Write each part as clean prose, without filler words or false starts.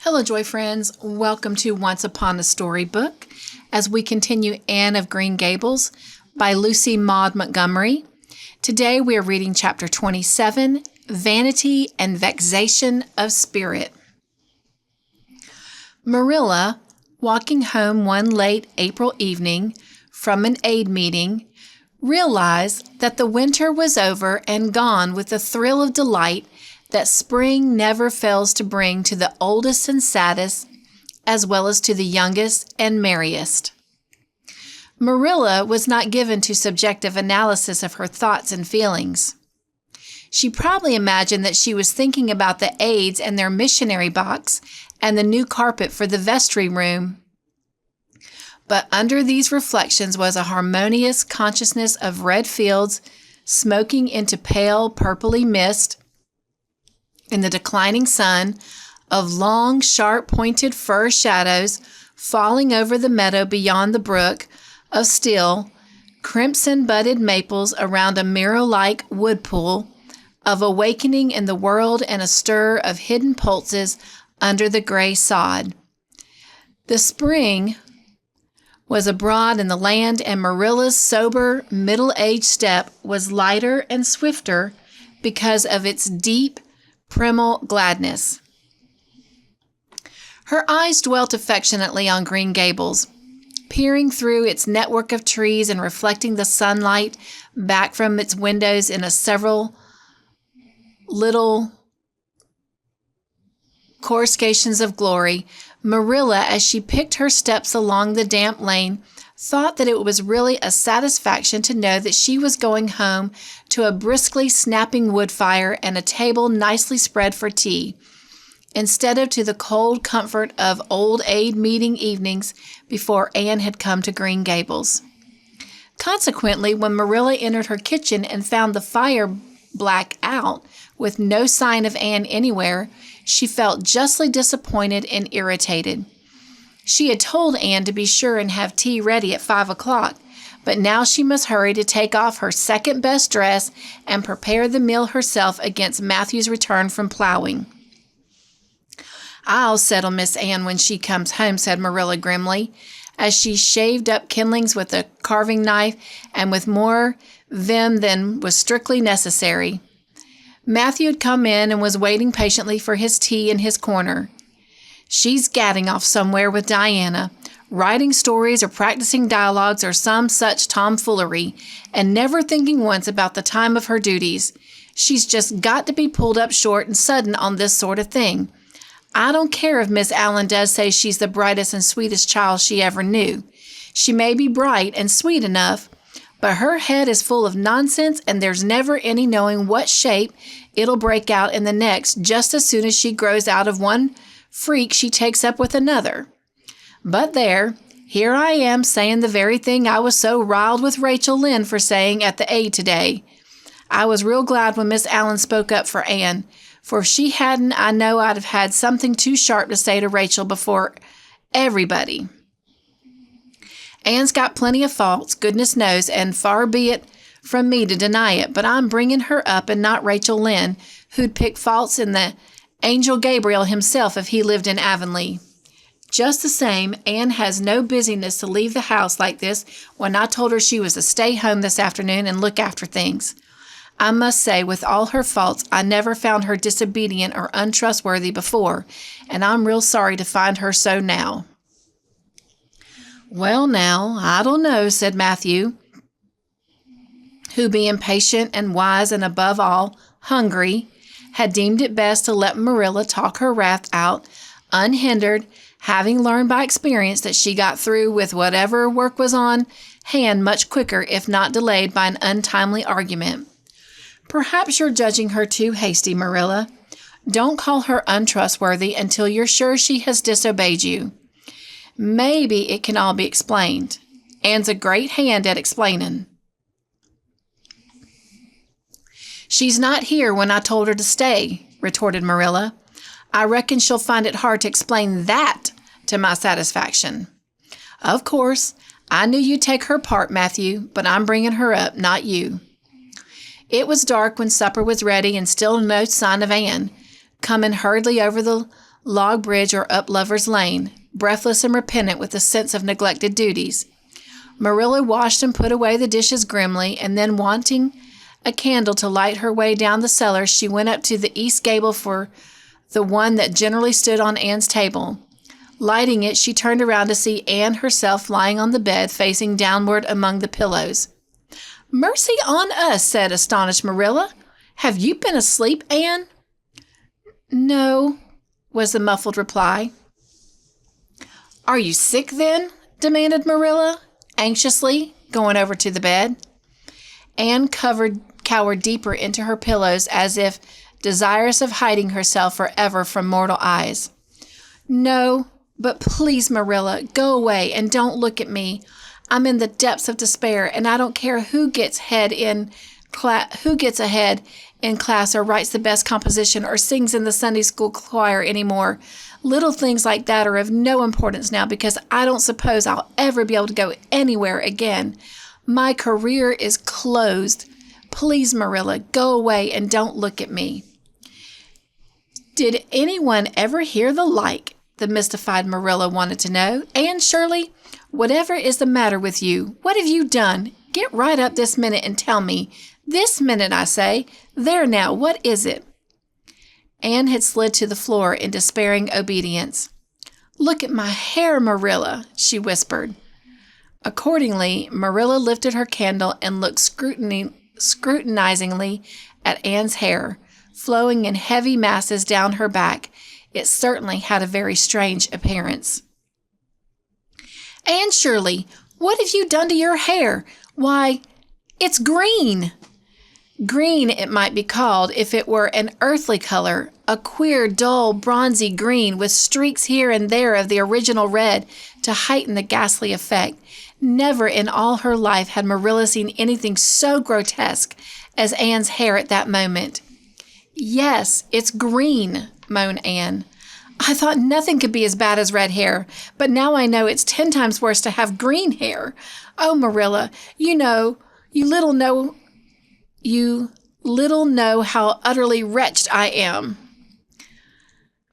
Hello, Joy friends. Welcome to Once Upon a Storybook as we continue Anne of Green Gables by Lucy Maud Montgomery. Today we are reading chapter 27, Vanity and Vexation of Spirit. Marilla, walking home one late April evening from an aid meeting, realized that the winter was over and gone with the thrill of delight that spring never fails to bring to the oldest and saddest, as well as to the youngest and merriest. Marilla was not given to subjective analysis of her thoughts and feelings. She probably imagined that she was thinking about the aides and their missionary box and the new carpet for the vestry room. But under these reflections was a harmonious consciousness of red fields smoking into pale purpley mist in the declining sun, of long, sharp-pointed fir shadows falling over the meadow beyond the brook, of still, crimson-budded maples around a mirror-like wood pool, of awakening in the world and a stir of hidden pulses under the gray sod. The spring was abroad in the land, and Marilla's sober, middle-aged step was lighter and swifter because of its deep, primal gladness. Her eyes dwelt affectionately on Green Gables, peering through its network of trees and reflecting the sunlight back from its windows in several little coruscations of glory. Marilla, as she picked her steps along the damp lane, thought that it was really a satisfaction to know that she was going home to a briskly snapping wood fire and a table nicely spread for tea, instead of to the cold comfort of old aid meeting evenings before Anne had come to Green Gables. Consequently, when Marilla entered her kitchen and found the fire black out, with no sign of Anne anywhere, she felt justly disappointed and irritated. She had told Anne to be sure and have tea ready at 5 o'clock, but now she must hurry to take off her second-best dress and prepare the meal herself against Matthew's return from plowing. "I'll settle Miss Anne when she comes home," said Marilla grimly, as she shaved up kindlings with a carving knife and with more vim than was strictly necessary. Matthew had come in and was waiting patiently for his tea in his corner. "She's gadding off somewhere with Diana, writing stories or practicing dialogues or some such tomfoolery, and never thinking once about the time of her duties. She's just got to be pulled up short and sudden on this sort of thing. I don't care if Miss Allen does say she's the brightest and sweetest child she ever knew. She may be bright and sweet enough, but her head is full of nonsense, and there's never any knowing what shape it'll break out in the next just as soon as she grows out of one freak she takes up with another. But there, here I am saying the very thing I was so riled with Rachel Lynde for saying at the aid today. I was real glad when Miss Allen spoke up for Anne, for if she hadn't, I know I'd have had something too sharp to say to Rachel before everybody. Anne's got plenty of faults, goodness knows, and far be it from me to deny it, but I'm bringing her up and not Rachel Lynde, who'd pick faults in the Angel Gabriel himself if he lived in Avonlea. Just the same, Anne has no business to leave the house like this when I told her she was to stay home this afternoon and look after things. I must say, with all her faults, I never found her disobedient or untrustworthy before, and I'm real sorry to find her so now." "Well, now, I don't know," said Matthew, who, being patient and wise and above all hungry, had deemed it best to let Marilla talk her wrath out unhindered, having learned by experience that she got through with whatever work was on hand much quicker if not delayed by an untimely argument. "Perhaps you're judging her too hasty, Marilla. Don't call her untrustworthy until you're sure she has disobeyed you. Maybe it can all be explained. Anne's a great hand at explaining." "She's not here when I told her to stay," retorted Marilla. "I reckon she'll find it hard to explain that to my satisfaction." "Of course, I knew you'd take her part, Matthew, but I'm bringing her up, not you." It was dark when supper was ready and still no sign of Anne. Coming hurriedly over the Log Bridge or up Lover's Lane, breathless and repentant with a sense of neglected duties. Marilla washed and put away the dishes grimly, and then, wanting a candle to light her way down the cellar, she went up to the east gable for the one that generally stood on Anne's table. Lighting it, she turned around to see Anne herself lying on the bed, facing downward among the pillows. "Mercy on us," said astonished Marilla. "Have you been asleep, Anne?" "No," was the muffled reply. "Are you sick, then?" demanded Marilla, anxiously, going over to the bed. Anne cowered deeper into her pillows as if desirous of hiding herself forever from mortal eyes. "No, but please, Marilla, go away and don't look at me. I'm in the depths of despair, and I don't care who gets ahead in class or writes the best composition or sings in the Sunday school choir anymore. Little things like that are of no importance now because I don't suppose I'll ever be able to go anywhere again. My career is closed. Please, Marilla, go away and don't look at me." "Did anyone ever hear the like?" the mystified Marilla wanted to know. "Anne Shirley, whatever is the matter with you? What have you done? Get right up this minute and tell me. This minute, I say. There now, what is it?" Anne had slid to the floor in despairing obedience. "Look at my hair, Marilla," she whispered. Accordingly, Marilla lifted her candle and looked scrutinizingly at Anne's hair, flowing in heavy masses down her back. It certainly had a very strange appearance. "Anne Shirley, what have you done to your hair? Why, it's green." Green, it might be called, if it were an earthly color, a queer, dull, bronzy green with streaks here and there of the original red to heighten the ghastly effect. Never in all her life had Marilla seen anything so grotesque as Anne's hair at that moment. "Yes, it's green," moaned Anne. "I thought nothing could be as bad as red hair, but now I know it's 10 times worse to have green hair. Oh, Marilla, you little know how utterly wretched I am."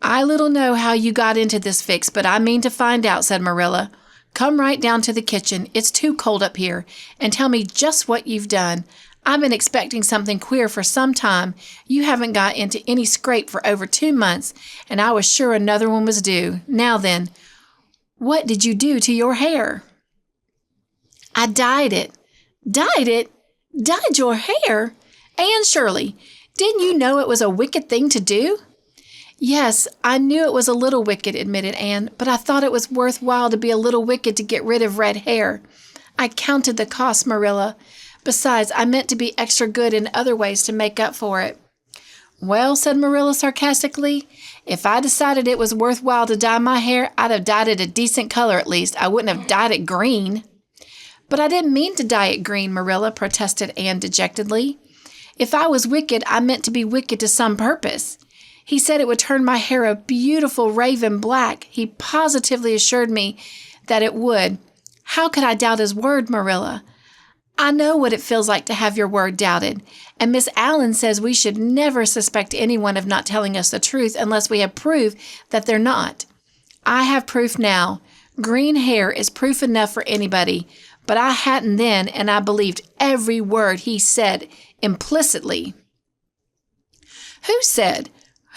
"I little know how you got into this fix, but I mean to find out," said Marilla. "Come right down to the kitchen. It's too cold up here, and tell me just what you've done. I've been expecting something queer for some time. You haven't got into any scrape for over 2 months, and I was sure another one was due. Now then, what did you do to your hair?" "I dyed it." "Dyed it? Dyed your hair? Anne Shirley, didn't you know it was a wicked thing to do?" "Yes, I knew it was a little wicked," admitted Anne, "but I thought it was worthwhile to be a little wicked to get rid of red hair. I counted the cost, Marilla. Besides, I meant to be extra good in other ways to make up for it." "Well," said Marilla sarcastically, "if I decided it was worthwhile to dye my hair, I'd have dyed it a decent color at least. I wouldn't have dyed it green." "But I didn't mean to dye it green, Marilla," protested Anne dejectedly. "If I was wicked, I meant to be wicked to some purpose. He said it would turn my hair a beautiful raven black. He positively assured me that it would. How could I doubt his word, Marilla? I know what it feels like to have your word doubted, and Miss Allen says we should never suspect anyone of not telling us the truth unless we have proof that they're not. I have proof now. Green hair is proof enough for anybody, but I hadn't then, and I believed every word he said implicitly." "Who said?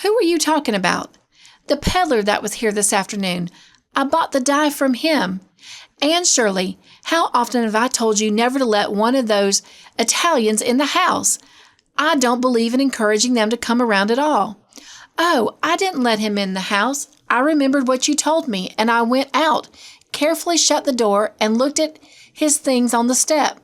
Who were you talking about?" "The peddler that was here this afternoon. I bought the dye from him. Anne Shirley, how often have I told you never to let one of those Italians in the house? I don't believe in encouraging them to come around at all." "Oh, I didn't let him in the house. I remembered what you told me, and I went out, carefully shut the door, and looked at his things on the step.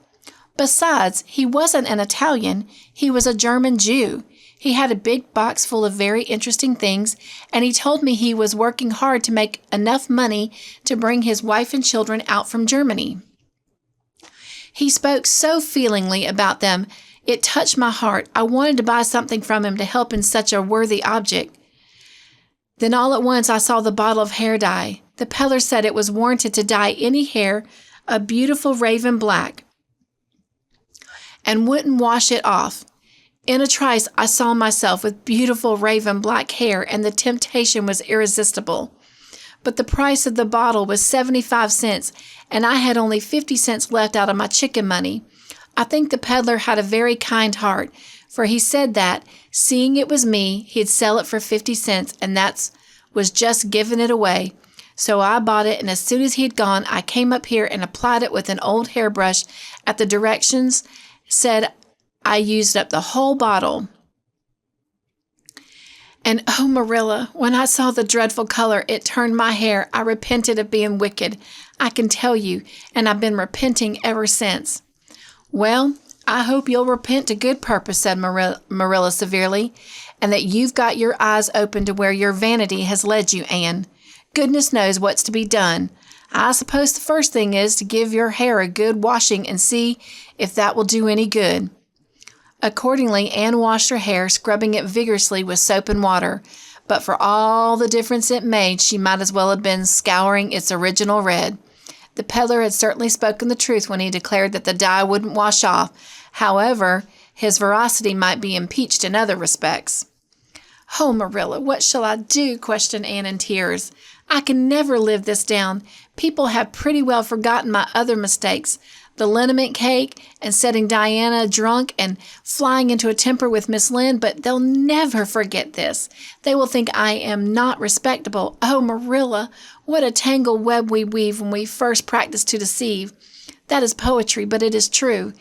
Besides, he wasn't an Italian. He was a German Jew. He had a big box full of very interesting things, and he told me he was working hard to make enough money to bring his wife and children out from Germany. He spoke so feelingly about them, it touched my heart. I wanted to buy something from him to help in such a worthy object. Then all at once I saw the bottle of hair dye. The peddler said it was warranted to dye any hair a beautiful raven black and wouldn't wash it off. In a trice, I saw myself with beautiful raven black hair, and the temptation was irresistible. But the price of the bottle was 75 cents, and I had only 50 cents left out of my chicken money. I think the peddler had a very kind heart, for he said that, seeing it was me, he'd sell it for 50 cents, and that was just giving it away. So I bought it, and as soon as he'd gone, I came up here and applied it with an old hairbrush at the directions said. I used up the whole bottle. And oh, Marilla, when I saw the dreadful color it turned my hair, I repented of being wicked, I can tell you, and I've been repenting ever since. Well, I hope you'll repent to good purpose, said Marilla severely, and that you've got your eyes open to where your vanity has led you, Anne. Goodness knows what's to be done. I suppose the first thing is to give your hair a good washing and see if that will do any good. Accordingly, Anne washed her hair, scrubbing it vigorously with soap and water, but for all the difference it made, she might as well have been scouring its original red. The peddler had certainly spoken the truth when he declared that the dye wouldn't wash off. However, his veracity might be impeached in other respects. "Oh, Marilla, what shall I do?" questioned Anne in tears. "I can never live this down. People have pretty well forgotten my other mistakes. The liniment cake and setting Diana drunk and flying into a temper with Miss Lynde, but they'll never forget this. They will think I am not respectable. Oh, Marilla, what a tangled web we weave when we first practice to deceive. That is poetry, but it is true.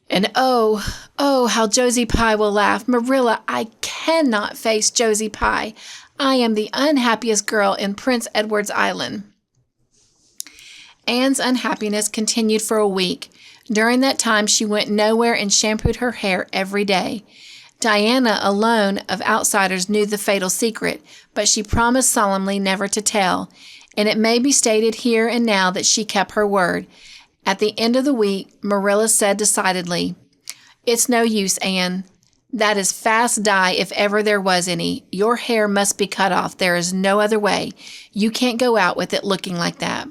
And oh, how Josie Pye will laugh. Marilla, I cannot face Josie Pye. I am the unhappiest girl in Prince Edward's Island." Anne's unhappiness continued for a week. During that time, she went nowhere and shampooed her hair every day. Diana alone of outsiders knew the fatal secret, but she promised solemnly never to tell, and it may be stated here and now that she kept her word. At the end of the week, Marilla said decidedly, "It's no use, Anne. That is fast dye if ever there was any. Your hair must be cut off. There is no other way. You can't go out with it looking like that."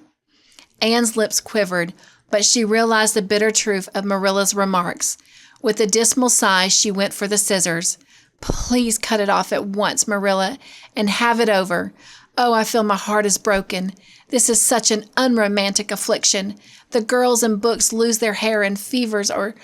Anne's lips quivered, but she realized the bitter truth of Marilla's remarks. With a dismal sigh, she went for the scissors. "Please cut it off at once, Marilla, and have it over. Oh, I feel my heart is broken. This is such an unromantic affliction. The girls in books lose their hair in fevers or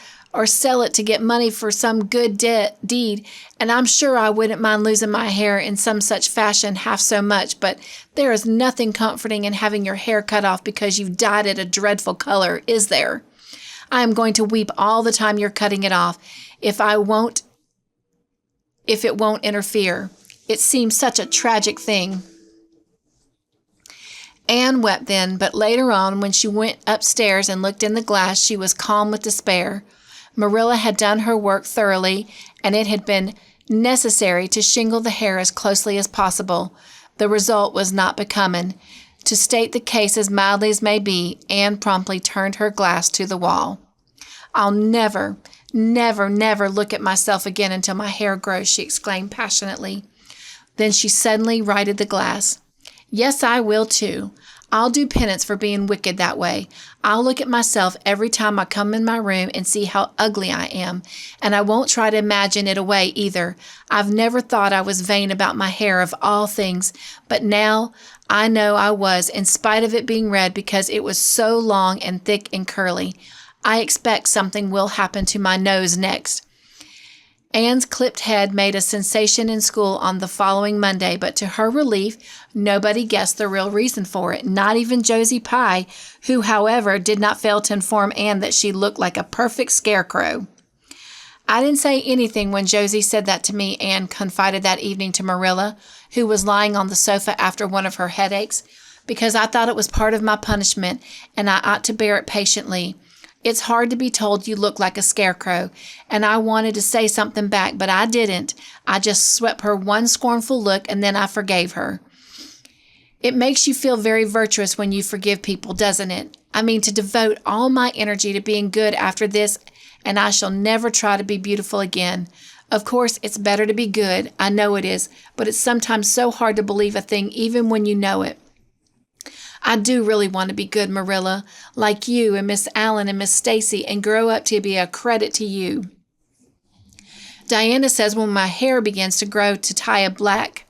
sell it to get money for some good deed, and I'm sure I wouldn't mind losing my hair in some such fashion half so much, but there is nothing comforting in having your hair cut off because you've dyed it a dreadful color, is there? I am going to weep all the time you're cutting it off, if it won't interfere. It seems such a tragic thing." Anne wept then, but later on, when she went upstairs and looked in the glass, she was calm with despair. Marilla had done her work thoroughly, and it had been necessary to shingle the hair as closely as possible. The result was not becoming. To state the case as mildly as may be, Anne promptly turned her glass to the wall. "I'll never, never, never look at myself again until my hair grows," she exclaimed passionately. Then she suddenly righted the glass. "Yes, I will too. I'll do penance for being wicked that way. I'll look at myself every time I come in my room and see how ugly I am, and I won't try to imagine it away either. I've never thought I was vain about my hair of all things, but now I know I was, in spite of it being red because it was so long and thick and curly. I expect something will happen to my nose next." Anne's clipped head made a sensation in school on the following Monday, but to her relief, nobody guessed the real reason for it, not even Josie Pye, who, however, did not fail to inform Anne that she looked like a perfect scarecrow. "I didn't say anything when Josie said that to me," Anne confided that evening to Marilla, who was lying on the sofa after one of her headaches, "because I thought it was part of my punishment, and I ought to bear it patiently. It's hard to be told you look like a scarecrow, and I wanted to say something back, but I didn't. I just swept her one scornful look, and then I forgave her." "It makes you feel very virtuous when you forgive people, doesn't it? I mean to devote all my energy to being good after this, and I shall never try to be beautiful again. Of course, it's better to be good. I know it is, but it's sometimes so hard to believe a thing even when you know it. I do really want to be good, Marilla, like you and Miss Allen and Miss Stacy, and grow up to be a credit to you." Diana says when my hair begins to grow to tie a black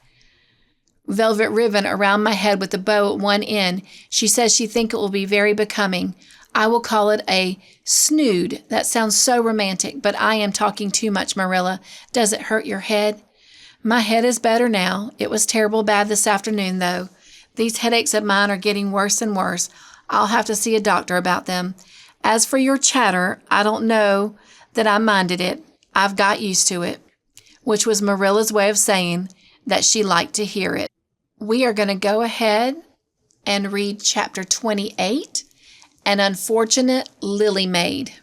velvet ribbon around my head with a bow at one end, she says she thinks it will be very becoming. I will call it a snood. That sounds so romantic, but I am talking too much, Marilla. Does it hurt your head? My head is better now. It was terrible bad this afternoon, though. These headaches of mine are getting worse and worse. I'll have to see a doctor about them. As for your chatter, I don't know that I minded it. I've got used to it, which was Marilla's way of saying that she liked to hear it. We are going to go ahead and read chapter 28, An Unfortunate Lily Maid.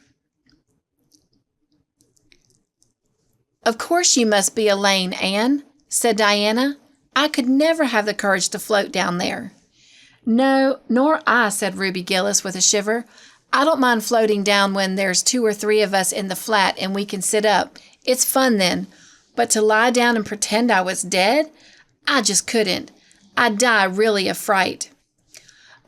Of course you must be Elaine, Anne, said Diana. I could never have the courage to float down there. No, nor I, said Ruby Gillis with a shiver. I don't mind floating down when there's 2 or 3 of us in the flat and we can sit up. It's fun then. But to lie down and pretend I was dead? I just couldn't. I'd die really of fright.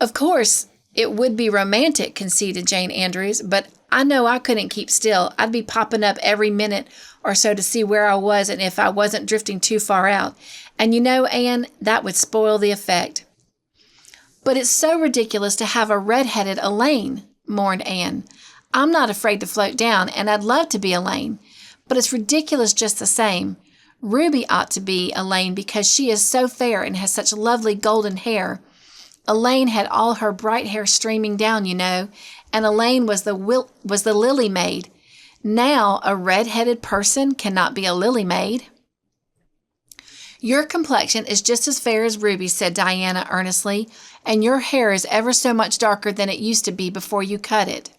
Of course, it would be romantic, conceded Jane Andrews, but I know I couldn't keep still. I'd be popping up every minute or so to see where I was and if I wasn't drifting too far out. And you know, Anne, that would spoil the effect. But it's so ridiculous to have a red-headed Elaine, mourned Anne. I'm not afraid to float down, and I'd love to be Elaine. But it's ridiculous just the same. Ruby ought to be Elaine because she is so fair and has such lovely golden hair. Elaine had all her bright hair streaming down, you know, and Elaine was the lily maid. Now a red-headed person cannot be a lily maid. Your complexion is just as fair as Ruby, said Diana earnestly, and your hair is ever so much darker than it used to be before you cut it.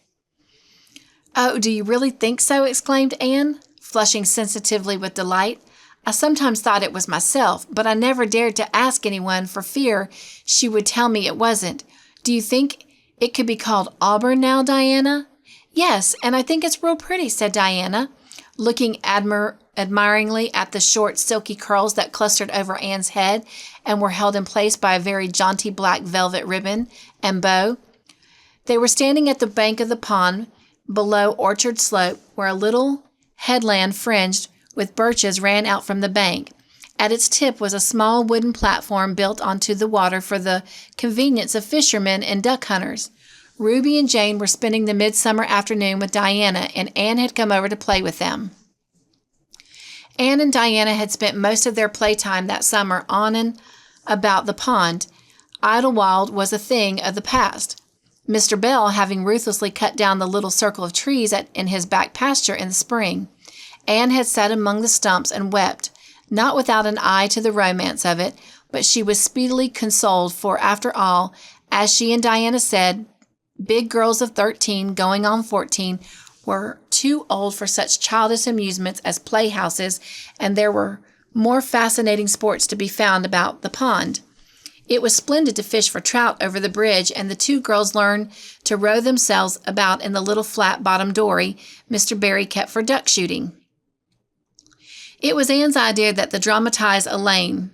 Oh, do you really think so? Exclaimed Anne, flushing sensitively with delight. I sometimes thought it was myself, but I never dared to ask anyone for fear she would tell me it wasn't. Do you think it could be called auburn now, Diana? Yes, and I think it's real pretty, said Diana, looking admiringly at the short, silky curls that clustered over Anne's head and were held in place by a very jaunty black velvet ribbon and bow. They were standing at the bank of the pond below Orchard Slope, where a little headland fringed with birches ran out from the bank. At its tip was a small wooden platform built onto the water for the convenience of fishermen and duck hunters. Ruby and Jane were spending the midsummer afternoon with Diana, and Anne had come over to play with them. Anne and Diana had spent most of their playtime that summer on and about the pond. Idlewild was a thing of the past, Mr. Bell having ruthlessly cut down the little circle of trees in his back pasture in the spring. Anne had sat among the stumps and wept, not without an eye to the romance of it, but she was speedily consoled, for after all, as she and Diana said, big girls of 13 going on 14 were too old for such childish amusements as playhouses, and there were more fascinating sports to be found about the pond. It was splendid to fish for trout over the bridge, and the 2 girls learned to row themselves about in the little flat-bottomed dory Mr. Barry kept for duck shooting. It was Anne's idea that they dramatize Elaine.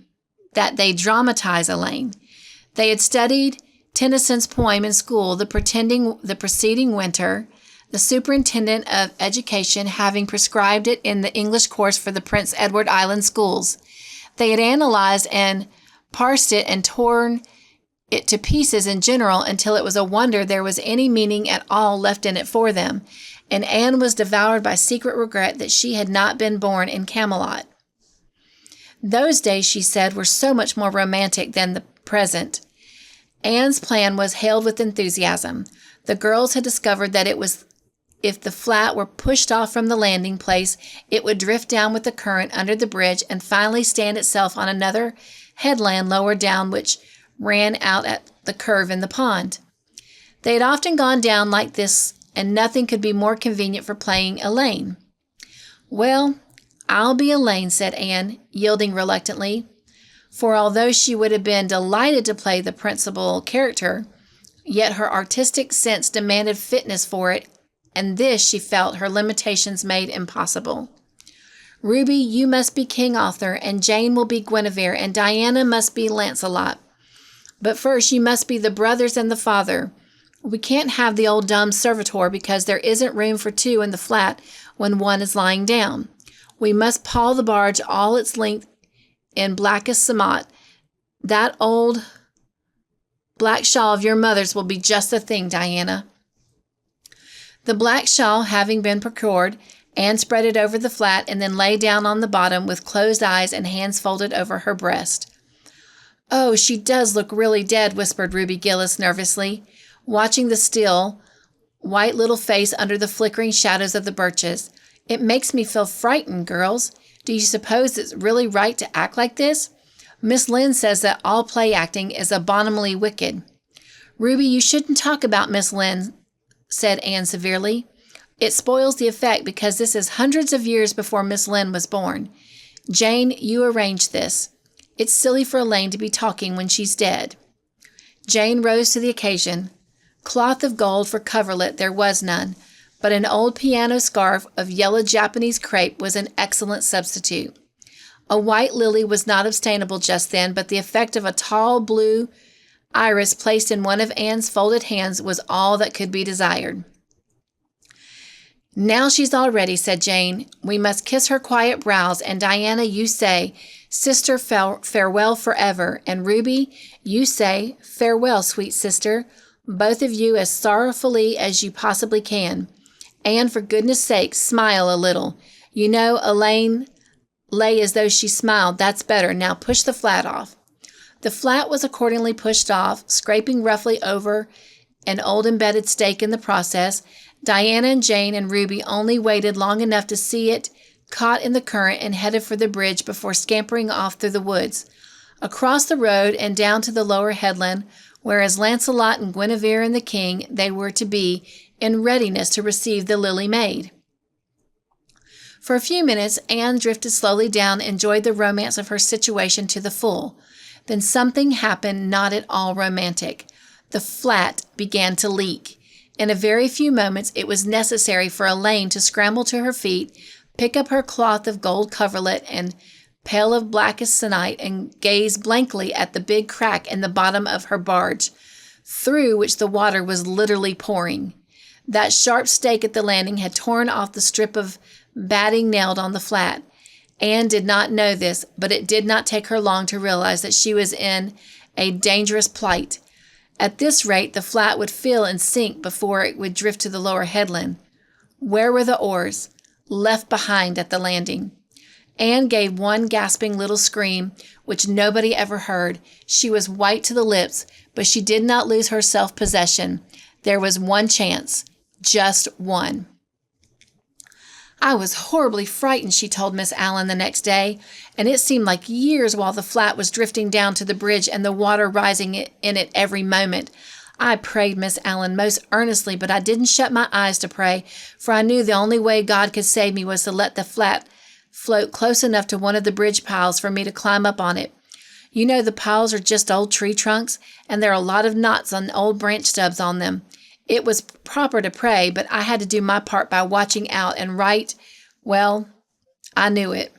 They had studied Tennyson's poem in school the preceding winter, the superintendent of education having prescribed it in the English course for the Prince Edward Island schools. They had analyzed and parsed it and torn it to pieces in general until it was a wonder there was any meaning at all left in it for them, and Anne was devoured by secret regret that she had not been born in Camelot. Those days, she said, were so much more romantic than the present. Anne's plan was hailed with enthusiasm. The girls had discovered that if the flat were pushed off from the landing place, it would drift down with the current under the bridge and finally stand itself on another headland lower down, which ran out at the curve in the pond. They had often gone down like this, and nothing could be more convenient for playing Elaine. Well, I'll be Elaine, said Anne, yielding reluctantly, for although she would have been delighted to play the principal character, yet her artistic sense demanded fitness for it, and this, she felt, her limitations made impossible. Ruby, you must be King Arthur, and Jane will be Guinevere, and Diana must be Lancelot. But first you must be the brothers and the father. We can't have the old dumb servitor because there isn't room for 2 in the flat when one is lying down. We must pawl the barge all its length in blackest samite. That old black shawl of your mother's will be just the thing, Diana." The black shawl having been procured, Anne spread it over the flat and then lay down on the bottom with closed eyes and hands folded over her breast. "Oh, she does look really dead," whispered Ruby Gillis nervously, watching the still, white little face under the flickering shadows of the birches. "It makes me feel frightened, girls. Do you suppose it's really right to act like this? Miss Lynde says that all play acting is abominably wicked." "Ruby, you shouldn't talk about Miss Lynde," said Anne severely. "It spoils the effect because this is hundreds of years before Miss Lynde was born. Jane, you arranged this. It's silly for Elaine to be talking when she's dead." Jane rose to the occasion. Cloth of gold for coverlet there was none, but an old piano scarf of yellow Japanese crepe was an excellent substitute. A white lily was not obtainable just then, but the effect of a tall blue iris placed in one of Anne's folded hands was all that could be desired. "Now she's all ready," said Jane. "We must kiss her quiet brows, and Diana, you say, 'Sister, farewell forever,' and Ruby, you say, 'Farewell, sweet sister,' both of you as sorrowfully as you possibly can. And for goodness sake, smile a little. You know, Elaine lay as though she smiled. That's better. Now push the flat off." The flat was accordingly pushed off, scraping roughly over an old embedded stake in the process. Diana and Jane and Ruby only waited long enough to see it caught in the current and headed for the bridge before scampering off through the woods, across the road and down to the lower headland, where as Lancelot and Guinevere and the king they were to be in readiness to receive the Lily Maid. For a few minutes, Anne drifted slowly down, enjoyed the romance of her situation to the full. Then something happened not at all romantic. The flat began to leak. In a very few moments, it was necessary for Elaine to scramble to her feet, pick up her cloth of gold coverlet and pail of blackest samite, and gaze blankly at the big crack in the bottom of her barge, through which the water was literally pouring. That sharp stake at the landing had torn off the strip of batting nailed on the flat. Anne did not know this, but it did not take her long to realize that she was in a dangerous plight. At this rate, the flat would fill and sink before it would drift to the lower headland. Where were the oars? Left behind at the landing. Anne gave one gasping little scream, which nobody ever heard. She was white to the lips, but she did not lose her self-possession. There was one chance. Just one. "I was horribly frightened," she told Miss Allen the next day, "and it seemed like years while the flat was drifting down to the bridge and the water rising in it every moment. I prayed, Miss Allen, most earnestly, but I didn't shut my eyes to pray, for I knew the only way God could save me was to let the flat float close enough to one of the bridge piles for me to climb up on it. You know the piles are just old tree trunks, and there are a lot of knots and old branch stubs on them. It was proper to pray, but I had to do my part by watching out and well, I knew it.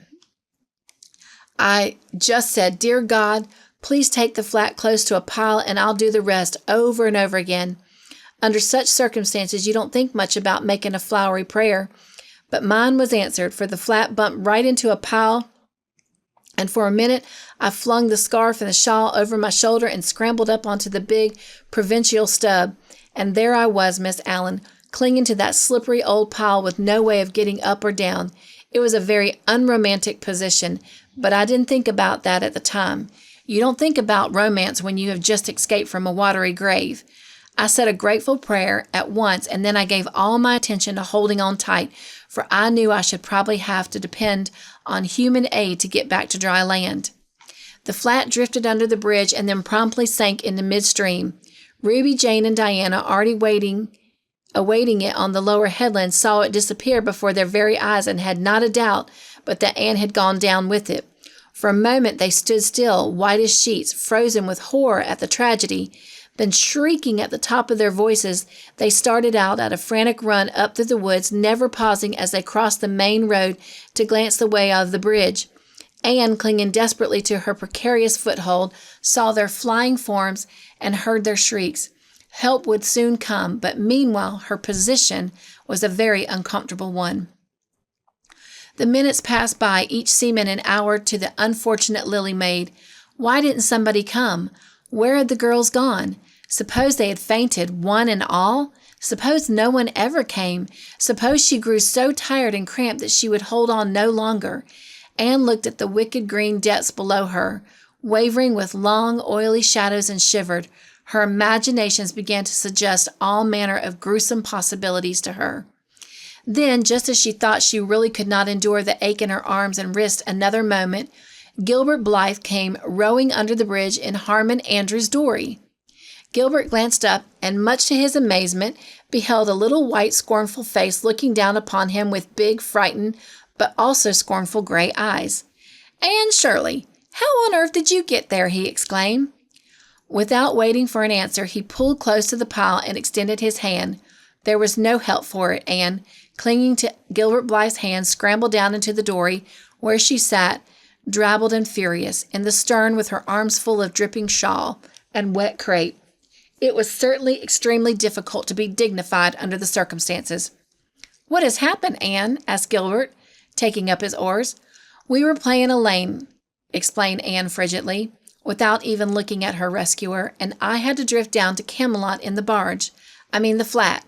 I just said, 'Dear God, please take the flat close to a pile and I'll do the rest,' over and over again. Under such circumstances, you don't think much about making a flowery prayer. But mine was answered, for the flat bumped right into a pile, and for a minute I flung the scarf and the shawl over my shoulder and scrambled up onto the big provincial stub. And there I was, Miss Allen, clinging to that slippery old pile with no way of getting up or down. It was a very unromantic position, but I didn't think about that at the time. You don't think about romance when you have just escaped from a watery grave. I said a grateful prayer at once, and then I gave all my attention to holding on tight, for I knew I should probably have to depend on human aid to get back to dry land. The flat drifted under the bridge and then promptly sank into midstream. Ruby, Jane, and Diana, already awaiting it on the lower headland, saw it disappear before their very eyes and had not a doubt but that Anne had gone down with it. For a moment they stood still, white as sheets, frozen with horror at the tragedy. Then, shrieking at the top of their voices, they started out at a frantic run up through the woods, never pausing as they crossed the main road to glance the way out of the bridge. Anne, clinging desperately to her precarious foothold, saw their flying forms and heard their shrieks. Help would soon come, but meanwhile her position was a very uncomfortable one. The minutes passed by, each seeming an hour to the unfortunate Lily maid. Why didn't somebody come? Where had the girls gone? Suppose they had fainted, one and all? Suppose no one ever came? Suppose she grew so tired and cramped that she would hold on no longer? Anne looked at the wicked green depths below her, wavering with long, oily shadows, and shivered. Her imaginations began to suggest all manner of gruesome possibilities to her. Then, just as she thought she really could not endure the ache in her arms and wrists another moment, Gilbert Blythe came rowing under the bridge in Harmon Andrew's dory. Gilbert glanced up and, much to his amazement, beheld a little white, scornful face looking down upon him with big, frightened, but also scornful gray eyes. "Anne Shirley, how on earth did you get there?" he exclaimed. Without waiting for an answer, he pulled close to the pile and extended his hand. There was no help for it. Anne, clinging to Gilbert Blythe's hand, scrambled down into the dory, where she sat, drabbled and furious, in the stern with her arms full of dripping shawl and wet crepe. It was certainly extremely difficult to be dignified under the circumstances. "What has happened, Anne?" asked Gilbert, taking up his oars. "We were playing Elaine," explained Anne frigidly, without even looking at her rescuer, "and I had to drift down to Camelot in the barge. The flat.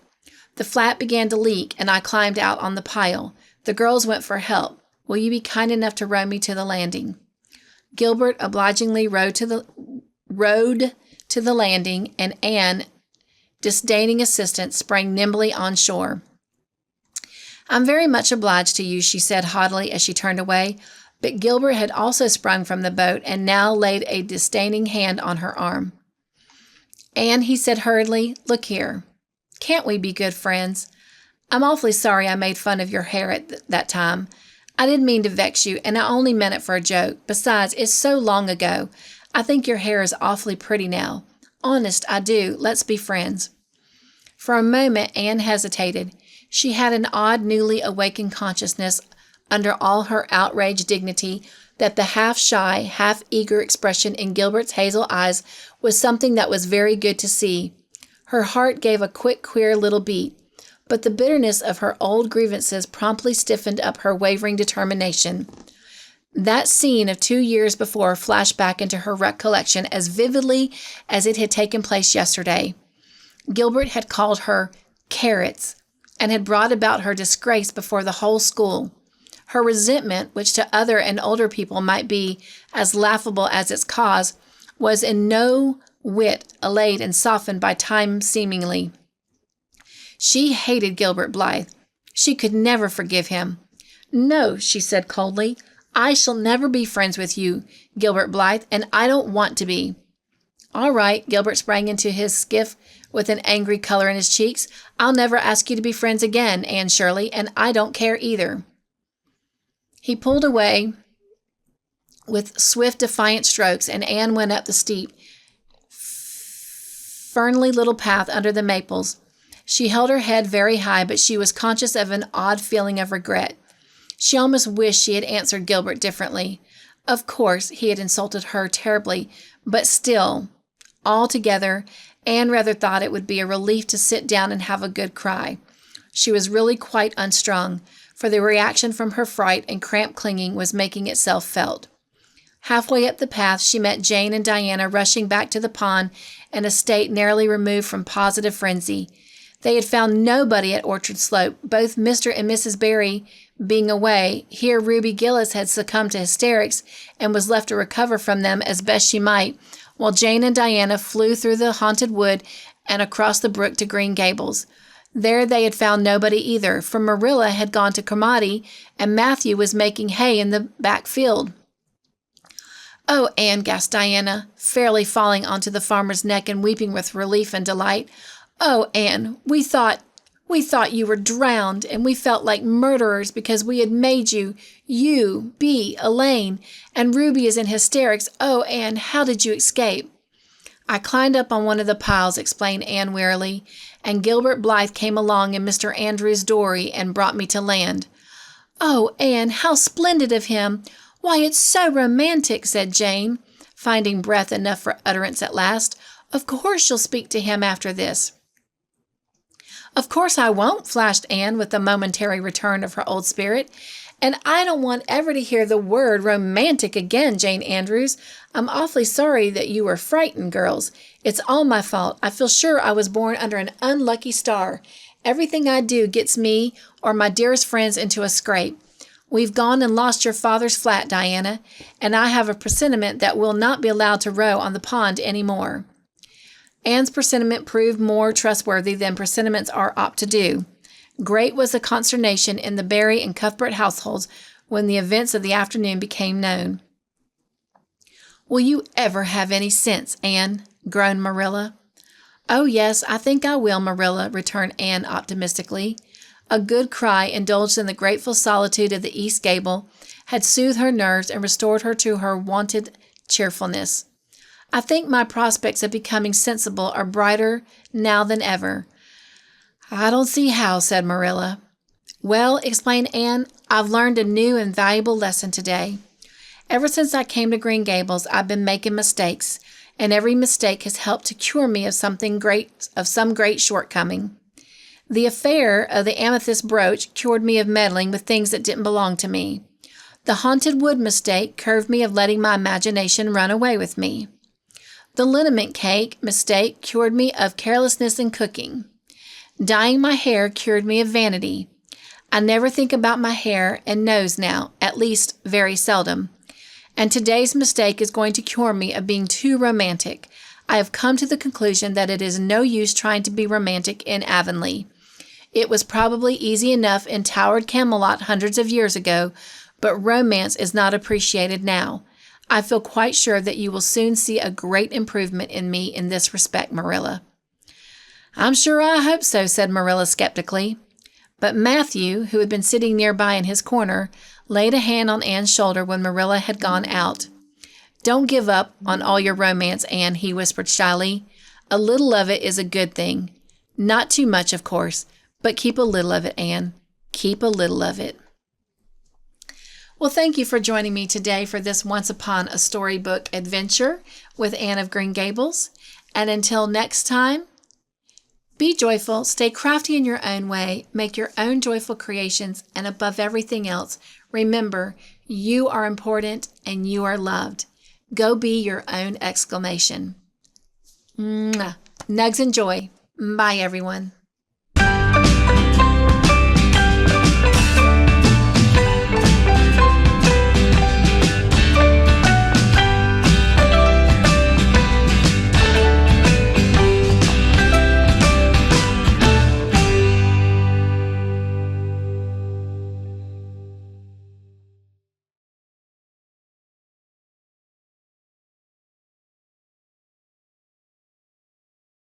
The flat began to leak, and I climbed out on the pile. The girls went for help. Will you be kind enough to row me to the landing?" Gilbert obligingly rowed to the landing, and Anne, disdaining assistance, sprang nimbly on shore. "I'm very much obliged to you," she said haughtily as she turned away, but Gilbert had also sprung from the boat and now laid a disdaining hand on her arm. "Anne," he said hurriedly, "look here. Can't we be good friends? I'm awfully sorry I made fun of your hair at that time. I didn't mean to vex you, and I only meant it for a joke. Besides, it's so long ago. I think your hair is awfully pretty now. Honest, I do. Let's be friends." For a moment, Anne hesitated. She had an odd, newly awakened consciousness, under all her outraged dignity, that the half-shy, half-eager expression in Gilbert's hazel eyes was something that was very good to see. Her heart gave a quick, queer little beat, but the bitterness of her old grievances promptly stiffened up her wavering determination. That scene of 2 years before flashed back into her recollection as vividly as it had taken place yesterday. Gilbert had called her carrots and had brought about her disgrace before the whole school. Her resentment, which to other and older people might be as laughable as its cause, was in no whit allayed and softened by time seemingly. She hated Gilbert Blythe. She could never forgive him. "No," she said coldly, "I shall never be friends with you, Gilbert Blythe, and I don't want to be." "All right," Gilbert sprang into his skiff with an angry color in his cheeks. "I'll never ask you to be friends again, Anne Shirley, and I don't care either." He pulled away with swift, defiant strokes, and Anne went up the steep, fernly little path under the maples. She held her head very high, but she was conscious of an odd feeling of regret. She almost wished she had answered Gilbert differently. Of course, he had insulted her terribly, but still, altogether, Anne rather thought it would be a relief to sit down and have a good cry. She was really quite unstrung, for the reaction from her fright and cramped clinging was making itself felt. Halfway up the path, she met Jane and Diana rushing back to the pond in a state narrowly removed from positive frenzy. They had found nobody at Orchard Slope, both Mr. and Mrs. Barry being away. Here Ruby Gillis had succumbed to hysterics and was left to recover from them as best she might, while Jane and Diana flew through the haunted wood and across the brook to Green Gables. There they had found nobody either, for Marilla had gone to Cromarty and Matthew was making hay in the back field. "Oh, Anne," gasped Diana, fairly falling onto the farmer's neck and weeping with relief and delight. "Oh, Anne, we thought you were drowned, and we felt like murderers because we had made you be Elaine, and Ruby is in hysterics. Oh, Anne, how did you escape?" "I climbed up on one of the piles," explained Anne wearily, "and Gilbert Blythe came along in Mr. Andrew's dory and brought me to land." "Oh, Anne, how splendid of him! Why, it's so romantic," said Jane, finding breath enough for utterance at last. "Of course you'll speak to him after this." "Of course I won't," flashed Anne with a momentary return of her old spirit. And I don't want ever to hear the word romantic again, Jane Andrews. I'm awfully sorry that you were frightened, girls. It's all my fault. I feel sure I was born under an unlucky star. Everything I do gets me or my dearest friends into a scrape. We've gone and lost your father's flat, Diana, and I have a presentiment that we'll not be allowed to row on the pond any more. Anne's presentiment proved more trustworthy than presentiments are apt to do. Great was the consternation in the Barry and Cuthbert households when the events of the afternoon became known. "Will you ever have any sense, Anne?" groaned Marilla. "Oh, yes, I think I will, Marilla," returned Anne optimistically. A good cry, indulged in the grateful solitude of the east gable, had soothed her nerves and restored her to her wonted cheerfulness. "I think my prospects of becoming sensible are brighter now than ever." "I don't see how," said Marilla. "Well," explained Anne, "I've learned a new and valuable lesson today. Ever since I came to Green Gables, I've been making mistakes, and every mistake has helped to cure me of some great shortcoming. The affair of the amethyst brooch cured me of meddling with things that didn't belong to me. The haunted wood mistake cured me of letting my imagination run away with me. The liniment cake mistake cured me of carelessness in cooking. Dyeing my hair cured me of vanity. I never think about my hair and nose now, at least very seldom. And today's mistake is going to cure me of being too romantic. I have come to the conclusion that it is no use trying to be romantic in Avonlea. It was probably easy enough in towered Camelot hundreds of years ago, but romance is not appreciated now. I feel quite sure that you will soon see a great improvement in me in this respect, Marilla." "I'm sure I hope so," said Marilla skeptically. But Matthew, who had been sitting nearby in his corner, laid a hand on Anne's shoulder when Marilla had gone out. "Don't give up on all your romance, Anne," he whispered shyly. "A little of it is a good thing. Not too much, of course, but keep a little of it, Anne. Keep a little of it." Well, thank you for joining me today for this Once Upon a Storybook adventure with Anne of Green Gables. And until next time, be joyful, stay crafty in your own way, make your own joyful creations, and above everything else, remember, you are important and you are loved. Go be your own exclamation. Mwah. Nugs and JOY. Bye, everyone.